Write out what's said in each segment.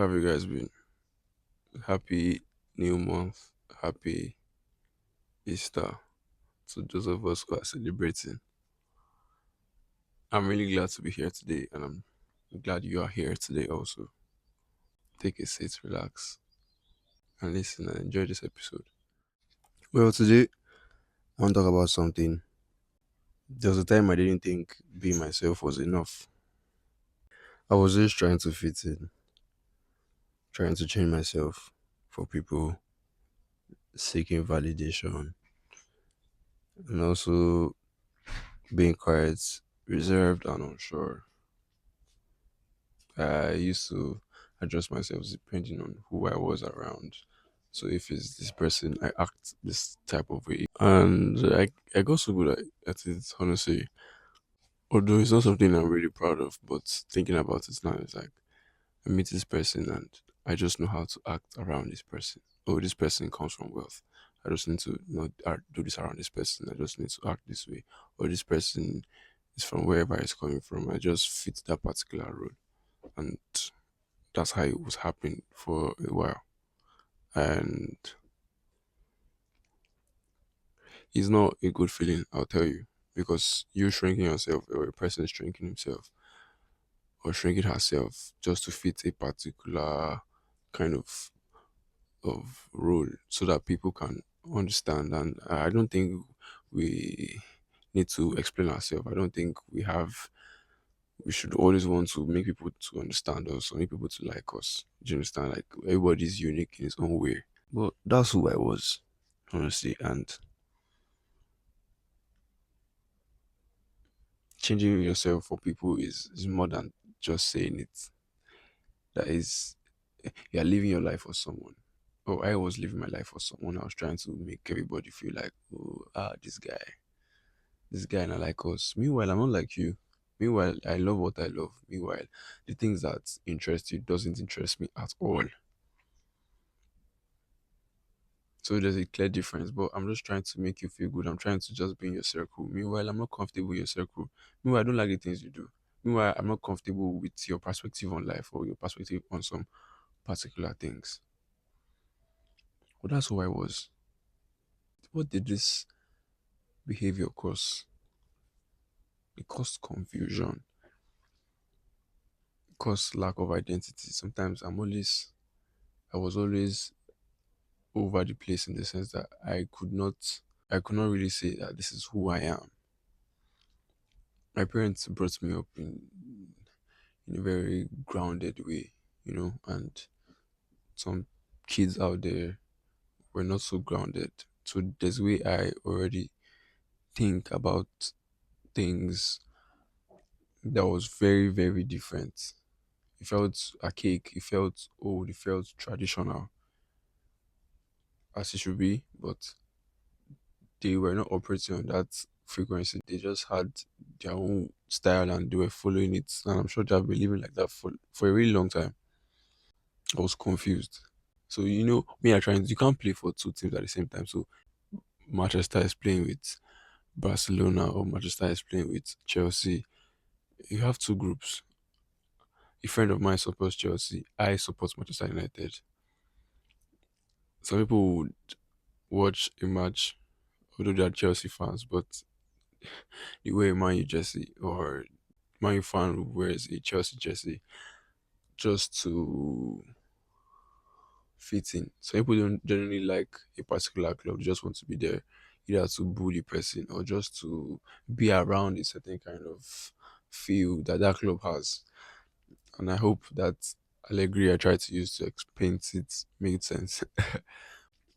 How have you guys been? Happy new month. Happy Easter to those of us who are celebrating. I'm really glad to be here today, and I'm glad you are here today also. Take a seat, relax, and listen and enjoy this episode. Well, today I want to talk about something. There was a time I didn't think being myself was enough. I was just trying to fit in, trying to change myself for people, seeking validation, and also being quiet, reserved, and unsure. I used to adjust myself depending on who I was around. So if it's this person, I act this type of way. And I got so good at it, honestly. Although it's not something I'm really proud of, but thinking about it now, it's like I meet this person and I just know how to act around this person. Oh, this person comes from wealth. I just need to not do this around this person. I just need to act this way. Or this person is from wherever it's coming from. I just fit that particular role. And that's how it was happening for a while. And it's not a good feeling, I'll tell you. Because you're shrinking yourself, or a person is shrinking himself, or shrinking herself just to fit a particular kind of role so that people can understand. And I don't think we need to explain ourselves. I don't think we should always want to make people to understand us or make people to like us. Do you understand? Like everybody's unique in his own way. But that's who I was, honestly. And changing yourself for people is more than just saying it. That is, you're living your life for someone. Oh, I was living my life for someone. I was trying to make everybody feel like, oh, this guy not like us. Meanwhile, I'm not like you. Meanwhile, I love what I love. Meanwhile, the things that interest you doesn't interest me at all. So there's a clear difference, but I'm just trying to make you feel good. I'm trying to just be in your circle. Meanwhile, I'm not comfortable in your circle. Meanwhile, I don't like the things you do. Meanwhile, I'm not comfortable with your perspective on life or your perspective on some particular things. Well, that's who I was. What did this behavior cause? It caused confusion. It caused lack of identity. Sometimes I was always over the place in the sense that I could not really say that this is who I am. My parents brought me up in a very grounded way, and some kids out there were not so grounded. So there's a way I already think about things that was very, very different. It felt archaic, it felt old, it felt traditional as it should be, but they were not operating on that frequency. They just had their own style and they were following it. And I'm sure they've been living like that for a really long time. I was confused. So me I trying you can't play for two teams at the same time. So Manchester is playing with Barcelona or Manchester is playing with Chelsea. You have two groups. A friend of mine supports Chelsea. I support Manchester United. Some people would watch a match, although they are Chelsea fans, but the way a Man U jersey or Man U fan wears a Chelsea jersey just to fit in. Some people don't generally like a particular club, they just want to be there either to bully person or just to be around a certain kind of feel that that club has. And I hope that Allegri I tried to use to explain it made sense.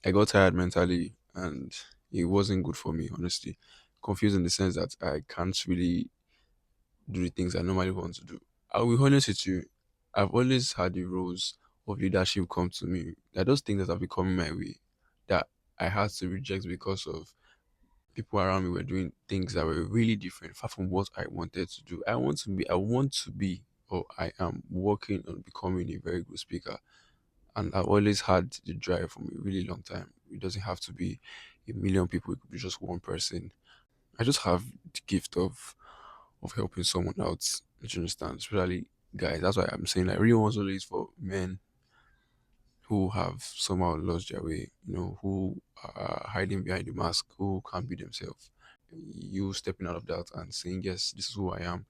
I got tired mentally and it wasn't good for me, honestly. Confused in the sense that I can't really do the things I normally want to do. I'll be honest with you, I've always had the roles of leadership come to me. There are those things that have been coming my way that I had to reject because of people around me were doing things that were really different, far from what I wanted to do. Or I am working on becoming a very good speaker. And I've always had the drive from a really long time. It doesn't have to be a million people, it could be just one person. I just have the gift of helping someone out. Do you understand? Especially guys. That's why I'm saying like real ones always for men. who have somehow lost their way, who are hiding behind the mask, who can't be themselves. You stepping out of that and saying, yes, this is who I am.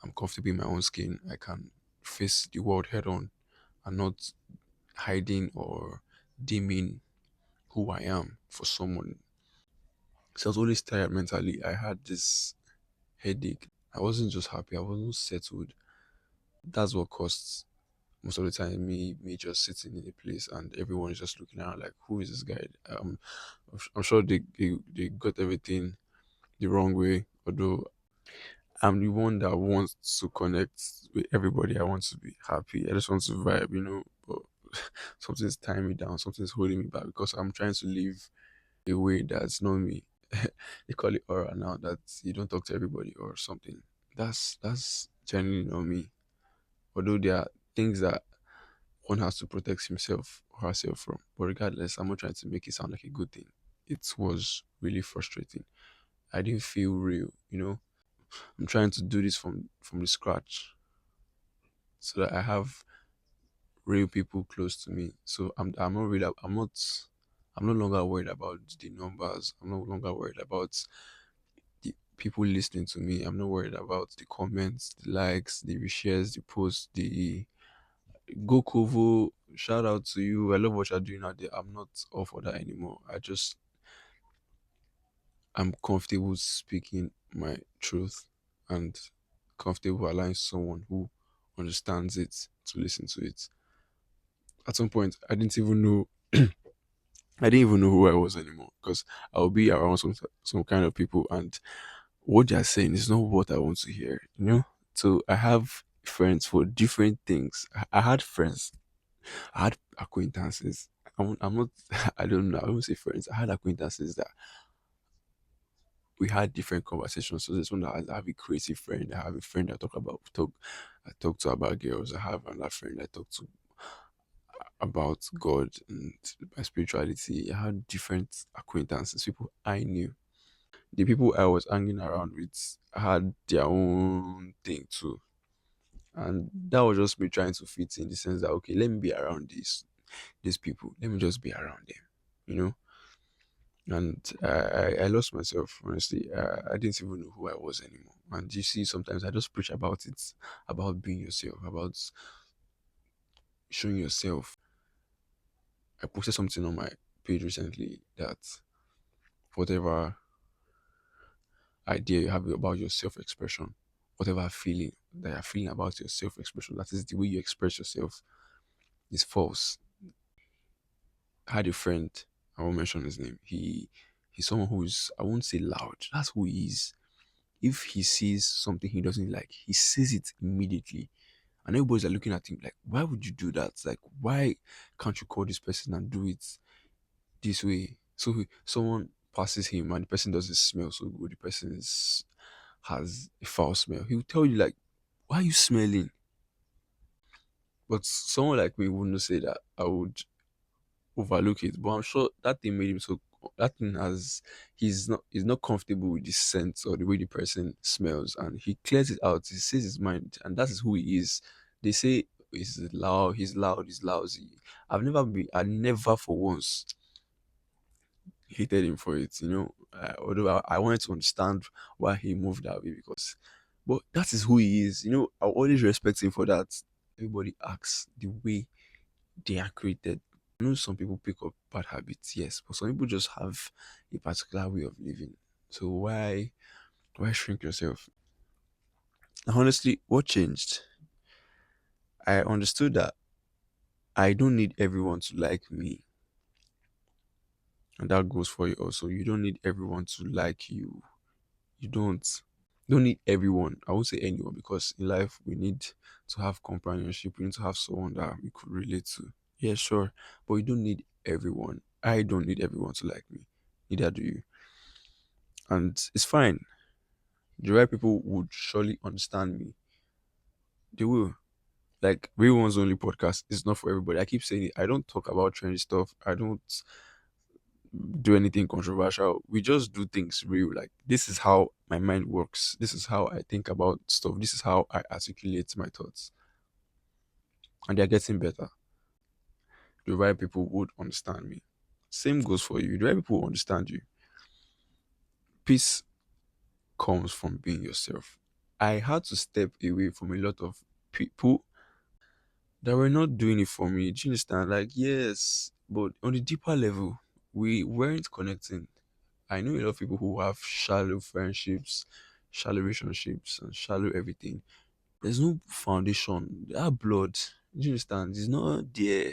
I'm comfortable in my own skin. I can face the world head on and not hiding or dimming who I am for someone. So I was always tired mentally. I had this headache. I wasn't just happy, I wasn't settled. That's what caused most of the time me just sitting in a place and everyone is just looking around like, who is this guy? I'm sure they got everything the wrong way, although I'm the one that wants to connect with everybody. I want to be happy. I just want to vibe, but something's tying me down, something's holding me back because I'm trying to live a way that's not me. They call it aura now, that you don't talk to everybody or something. That's genuinely not me. Although there are things that one has to protect himself or herself from. But regardless, I'm not trying to make it sound like a good thing. It was really frustrating. I didn't feel real. I'm trying to do this from the scratch so that I have real people close to me. So I'm not really I'm no longer worried about the numbers. I'm no longer worried about the people listening to me. I'm not worried about the comments, the likes, the reshares, the posts, the go Kovo. Shout out to you. I love what you're doing out there. I'm not all for that anymore. I'm comfortable speaking my truth and comfortable allowing someone who understands it to listen to it. At some point, I didn't even know who I was anymore because I'll be around some kind of people, and what they're saying is not what I want to hear. So I have friends for different things. I had friends, I had acquaintances. I'm not, I don't know, I won't say friends. I had acquaintances that we had different conversations. So this one, I have a creative friend. I have a friend I talk to about girls. I have another friend I talk to about God and my spirituality. I had different acquaintances, people I knew. The people I was hanging around with had their own thing too. And that was just me trying to fit in the sense that, okay, let me be around these people. Let me just be around them, you know? And I lost myself, honestly. I didn't even know who I was anymore. And you see, sometimes I just preach about it, about being yourself, about showing yourself. I posted something on my page recently that whatever idea you have about your self expression, whatever feeling that you're feeling about your self expression, that is the way you express yourself, is false. I had a friend, I won't mention his name. He's someone who is, I won't say loud. That's who he is. If he sees something he doesn't like, he says it immediately. And everybody's like looking at him like, why would you do that? Like, why can't you call this person and do it this way? So someone passes him and the person doesn't smell so good. The person has a foul smell. He'll tell you like, why are you smelling? But someone like me wouldn't say that. I would overlook it. But I'm sure that thing made him so, that thing has, he's not comfortable with the scent or the way the person smells, and he clears it out. He says his mind, and that is who he is. They say he's loud, he's lousy. I never for once hated him for it. Although I wanted to understand why he moved that way, because, but that is who he is. I always respect him for that. Everybody acts the way they are created. I know some people pick up bad habits, yes, but some people just have a particular way of living. So why shrink yourself? And honestly, what changed? I understood that I don't need everyone to like me. And that goes for you also. You don't need everyone to like you. You don't need everyone. I won't say anyone, because in life we need to have companionship. We need to have someone that we could relate to. Yeah, sure. But you don't need everyone. I don't need everyone to like me. Neither do you. And it's fine. The right people would surely understand me. They will. Like, Real Ones Only podcast is not for everybody. I keep saying it. I don't talk about trendy stuff. I don't do anything controversial. We just do things real. Like, this is how my mind works. This is how I think about stuff. This is how I articulate my thoughts. And they're getting better. the right people would understand me. Same goes for you. The right people will understand you. Peace comes from being yourself. I had to step away from a lot of people that were not doing it for me. Do you understand? Like, yes, but on the deeper level, we weren't connecting. I know a lot of people who have shallow friendships, shallow relationships, and shallow everything. There's no foundation. That blood, do you understand? It's not there.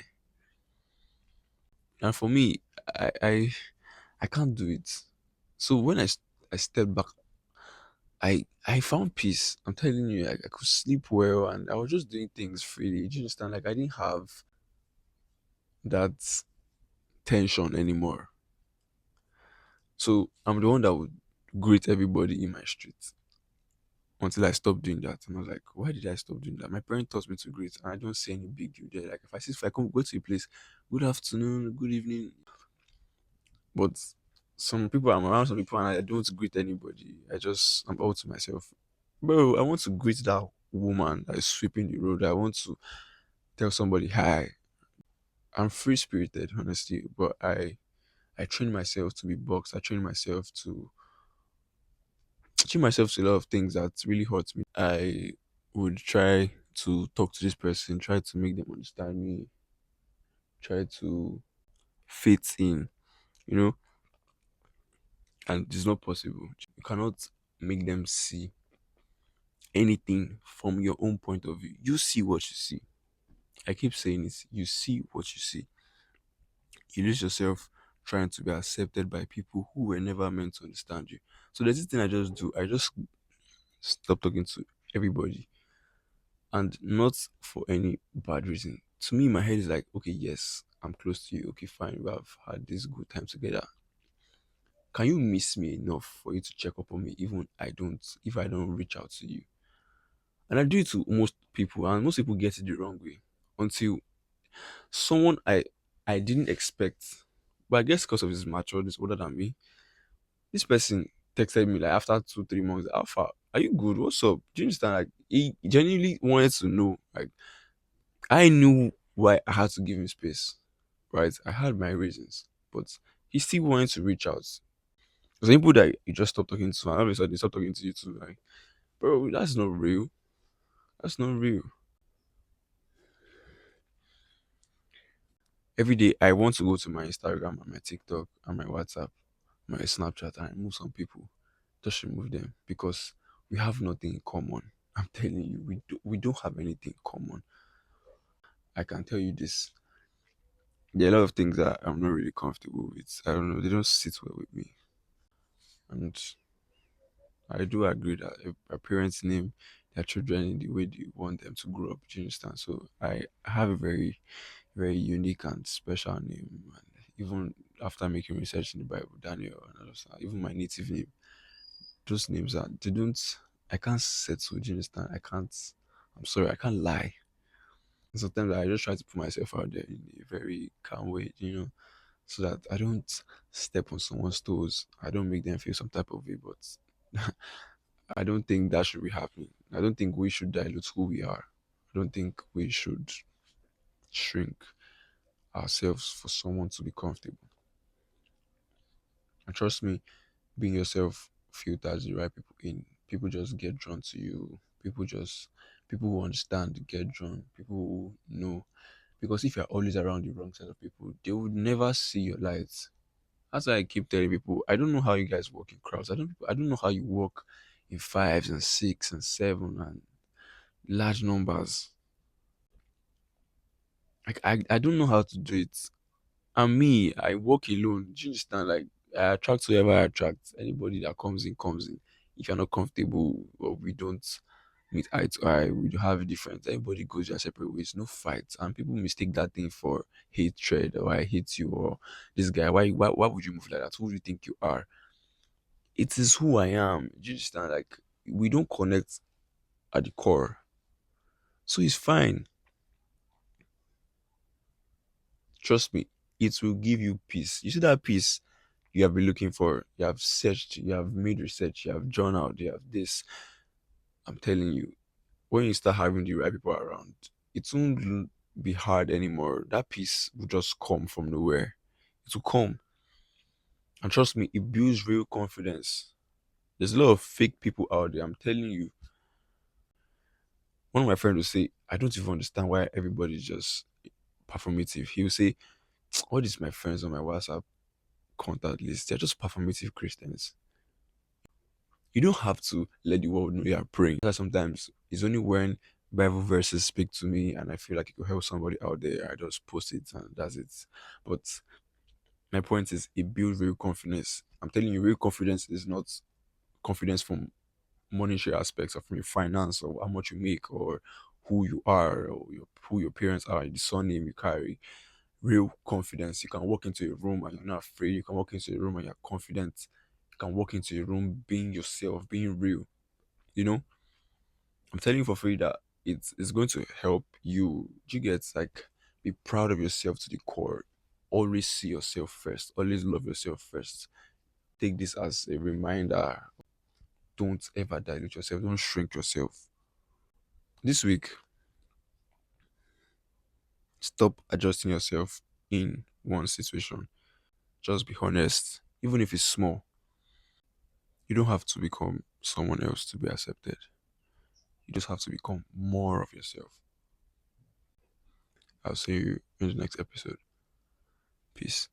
And for me, I I, I can't do it. So when I stepped back, I found peace. I'm telling you, I could sleep well, and I was just doing things freely. Do you understand? Like I didn't have that tension anymore. So I'm the one that would greet everybody in my street until I stopped doing that. And I was like, why did I stop doing that? My parents taught me to greet, and I don't see any big deal there. Like if I come go to a place, good afternoon, good evening. But some people, I'm around some people, and I don't greet anybody. I'm all to myself. Bro, I want to greet that woman that is sweeping the road. I want to tell somebody hi. I'm free spirited, honestly, but I train myself to be boxed. I train myself to a lot of things that really hurts me. I would try to talk to this person, try to make them understand me, try to fit in, you know, and it's not possible. You cannot make them see anything from your own point of view. You see what you see. I keep saying it. You see what you see. You lose yourself trying to be accepted by people who were never meant to understand you. So there's this thing I just do. I just stop talking to everybody, and not for any bad reason. To me, my head is like, okay, yes, I'm close to you. Okay, fine, we have had this good time together. Can you miss me enough for you to check up on me, even if I don't reach out to you? And I do it to most people, and most people get it the wrong way until someone I didn't expect, but I guess because of his maturity, older than me, this person texted me like after 2 3 months. Alpha, are you good? What's up? Do you understand? Like he genuinely wanted to know. Like I knew why I had to give him space, right? I had my reasons, but he still wanted to reach out. There's people that you just stop talking to, and all of a sudden they stop talking to you too. Like, bro, that's not real. That's not real. Every day I want to go to my Instagram and my TikTok and my WhatsApp, my Snapchat, and remove some people. Just remove them because we have nothing in common. I'm telling you, we don't have anything in common. I can tell you this. There are a lot of things that I'm not really comfortable with. I don't know, they don't sit well with me. And I do agree that if our parents name their children in the way they want them to grow up. Do you understand? So I have a very, very unique and special name. And even after making research in the Bible, Daniel and others, even my native name, those names are they don't. I can't settle. Do you understand? I can't. I'm sorry. I can't lie. Sometimes I just try to put myself out there in a very calm way, so that I don't step on someone's toes. I don't make them feel some type of way, but I don't think that should be happening. I don't think we should dilute who we are. I don't think we should shrink ourselves for someone to be comfortable. And trust me, being yourself filters the right people in. People just get drawn to you. People who understand get drawn. People who know. Because if you're always around the wrong set of people, they would never see your lights. That's why I keep telling people, I don't know how you guys work in crowds. I don't know how you work in fives and six and 7 and large numbers. Like I don't know how to do it. And me, I work alone. Do you understand? Like I attract whoever I attract. Anybody that comes in comes in. If you're not comfortable or we don't meet eye to eye, we do have a difference. Everybody goes their separate ways. No fights. And people mistake that thing for hatred or I hate you or this guy. Why would you move like that? Who do you think you are? It is who I am. Do you understand? Like we don't connect at the core. So it's fine. Trust me, it will give you peace. You see that peace you have been looking for, you have searched, you have made research, you have drawn out, you have this. I'm telling you, when you start having the right people around, it won't. be hard anymore. That peace will just come from nowhere. It will come. And trust me, it builds real confidence. There's a lot of fake people out there. I'm telling you. One of my friends will say, I don't even understand why everybody's just performative. He will say, all these my friends on my WhatsApp contact list, they're just performative Christians. You don't have to let the world know you're praying. That sometimes it's only when Bible verses speak to me and I feel like it could help somebody out there, I just post it and that's it. But my point is, it builds real confidence. I'm telling you, real confidence is not confidence from monetary aspects or from your finance or how much you make or who you are or who your parents are, the surname you carry. Real confidence. You can walk into a room and you're not afraid. You can walk into a room and you're confident. You can walk into a room being yourself, being real. You know, I'm telling you for free that it's going to help you. You get like be proud of yourself to the core. Always see yourself first. Always love yourself first. Take this as a reminder. Don't ever dilute yourself. Don't shrink yourself. This week, stop adjusting yourself in one situation. Just be honest, even if it's small. You don't have to become someone else to be accepted. You just have to become more of yourself. I'll see you in the next episode. Peace.